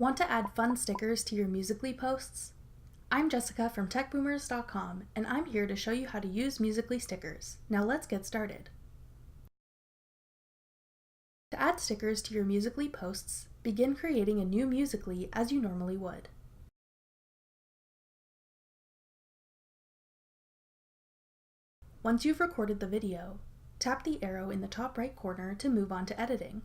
Want to add fun stickers to your Musical.ly posts? I'm Jessica from techboomers.com, and I'm here to show you how to use Musical.ly stickers. Now let's get started. To add stickers to your Musical.ly posts, begin creating a new Musical.ly as you normally would. Once you've recorded the video, tap the arrow in the top right corner to move on to editing.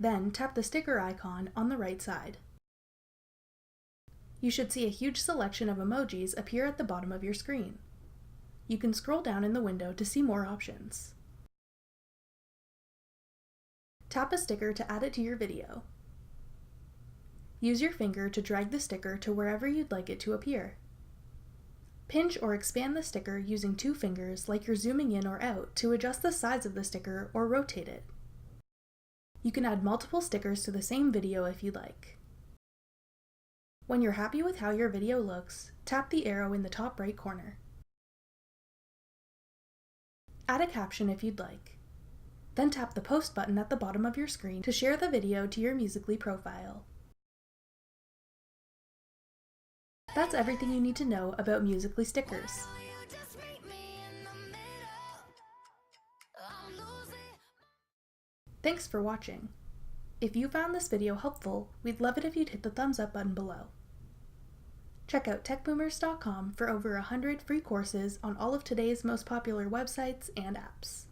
Then tap the sticker icon on the right side. You should see a huge selection of emojis appear at the bottom of your screen. You can scroll down in the window to see more options. Tap a sticker to add it to your video. Use your finger to drag the sticker to wherever you'd like it to appear. Pinch or expand the sticker using two fingers like you're zooming in or out to adjust the size of the sticker or rotate it. You can add multiple stickers to the same video if you'd like. When you're happy with how your video looks, tap the arrow in the top right corner. Add a caption if you'd like. Then tap the post button at the bottom of your screen to share the video to your Musical.ly profile. That's everything you need to know about Musical.ly stickers. Thanks for watching. If you found this video helpful, we'd love it if you'd hit the thumbs up button below. Check out techboomers.com for over 100 free courses on all of today's most popular websites and apps.